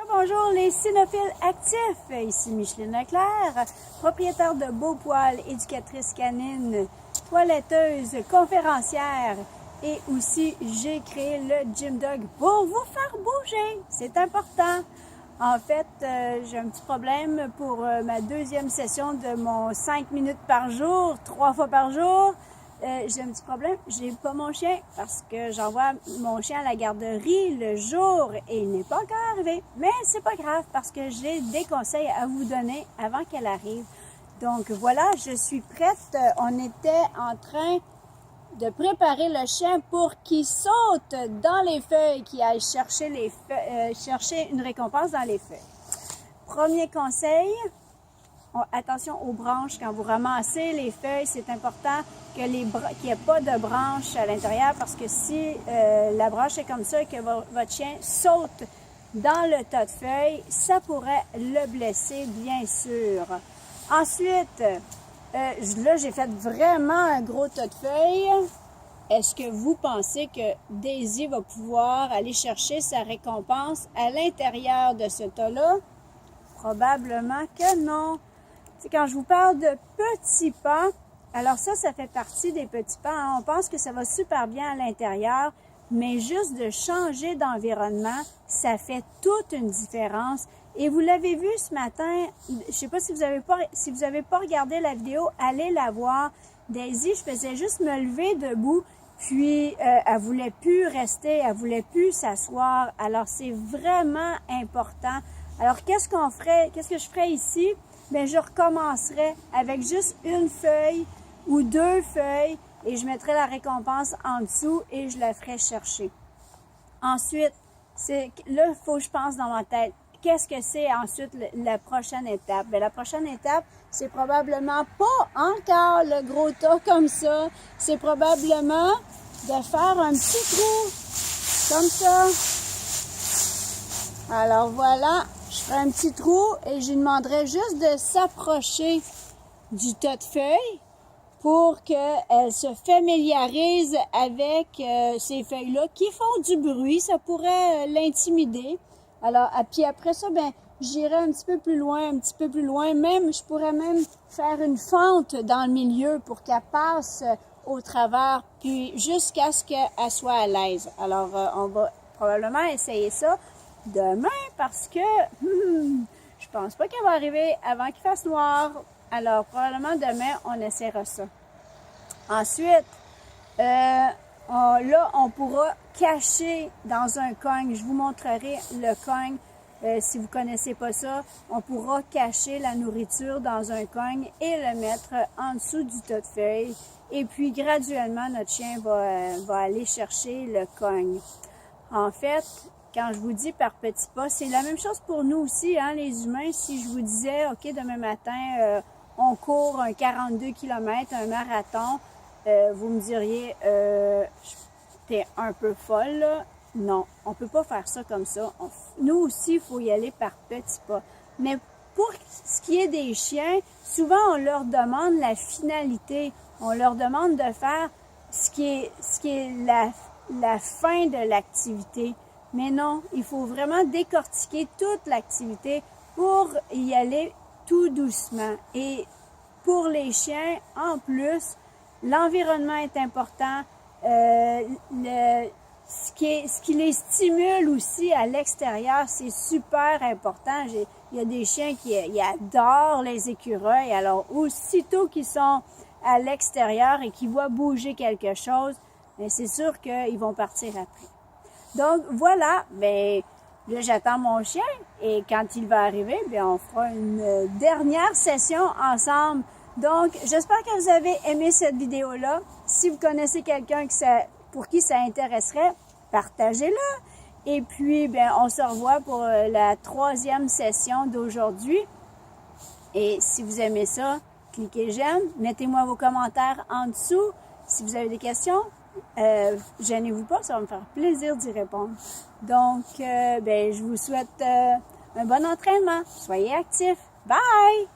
Bonjour les cynophiles actifs, ici Micheline Leclerc, propriétaire de Beaupoil, éducatrice canine, toiletteuse, conférencière et aussi j'ai créé le Gym Dog pour vous faire bouger, c'est important. En fait, j'ai un petit problème pour ma deuxième session de mon 5 minutes par jour, 3 fois par jour. J'ai un petit problème, j'ai pas mon chien parce que j'envoie mon chien à la garderie le jour et il n'est pas encore arrivé. Mais c'est pas grave parce que j'ai des conseils à vous donner avant qu'elle arrive. Donc voilà, je suis prête. On était en train de préparer le chien pour qu'il saute dans les feuilles, qu'il aille chercher chercher une récompense dans les feuilles. Premier conseil. Attention aux branches, quand vous ramassez les feuilles, c'est important qu'il n'y ait pas de branches à l'intérieur parce que si la branche est comme ça et que votre chien saute dans le tas de feuilles, ça pourrait le blesser, bien sûr. Ensuite, là, j'ai fait vraiment un gros tas de feuilles. Est-ce que vous pensez que Daisy va pouvoir aller chercher sa récompense à l'intérieur de ce tas-là? Probablement que non. C'est quand je vous parle de petits pas, alors ça fait partie des petits pas. Hein. On pense que ça va super bien à l'intérieur, mais juste de changer d'environnement, ça fait toute une différence. Et vous l'avez vu ce matin, je ne sais pas si vous avez pas regardé la vidéo, allez la voir. Daisy, je faisais juste me lever debout, puis elle voulait plus rester, elle voulait plus s'asseoir. Alors c'est vraiment important. Alors qu'est-ce que je ferais ici? Bien, je recommencerai avec juste une feuille ou 2 feuilles et je mettrai la récompense en dessous et je la ferai chercher. Ensuite, là, il faut que je pense dans ma tête. Qu'est-ce que c'est ensuite la prochaine étape? Bien, la prochaine étape, c'est probablement pas encore le gros tas comme ça. C'est probablement de faire un petit trou comme ça. Alors voilà. Je ferai un petit trou et je lui demanderai juste de s'approcher du tas de feuilles pour qu'elle se familiarise avec ces feuilles-là qui font du bruit. Ça pourrait l'intimider. Alors, puis après ça, ben, j'irai un petit peu plus loin. Même, je pourrais même faire une fente dans le milieu pour qu'elle passe au travers, puis jusqu'à ce qu'elle soit à l'aise. Alors, on va probablement essayer ça demain parce que je pense pas qu'elle va arriver avant qu'il fasse noir. Alors, probablement demain, on essaiera ça. Ensuite, là, on pourra cacher dans un cogne. Je vous montrerai le cogne. Si vous connaissez pas ça, on pourra cacher la nourriture dans un cogne et le mettre en dessous du tas de feuilles. Et puis, graduellement, notre chien va aller chercher le cogne. En fait, quand je vous dis par petits pas, c'est la même chose pour nous aussi, hein, les humains. Si je vous disais, OK, demain matin, on court un 42 km, un marathon, vous me diriez, t'es un peu folle, là. Non, on peut pas faire ça comme ça. Nous aussi, il faut y aller par petits pas. Mais pour ce qui est des chiens, souvent, on leur demande la finalité. On leur demande de faire ce qui est la fin de l'activité. Mais non, il faut vraiment décortiquer toute l'activité pour y aller tout doucement. Et pour les chiens, en plus, l'environnement est important. Ce qui les stimule aussi à l'extérieur, c'est super important. Il y a des chiens qui adorent les écureuils. Alors, aussitôt qu'ils sont à l'extérieur et qu'ils voient bouger quelque chose, c'est sûr qu'ils vont partir après. Donc, voilà, bien, là, j'attends mon chien et quand il va arriver, bien, on fera une dernière session ensemble. Donc, j'espère que vous avez aimé cette vidéo-là. Si vous connaissez quelqu'un pour qui ça intéresserait, partagez-le. Et puis, bien, on se revoit pour la 3e session d'aujourd'hui. Et si vous aimez ça, cliquez j'aime, mettez-moi vos commentaires en dessous. Si vous avez des questions, gênez-vous pas, ça va me faire plaisir d'y répondre. Donc, ben, je vous souhaite un bon entraînement. Soyez actifs. Bye!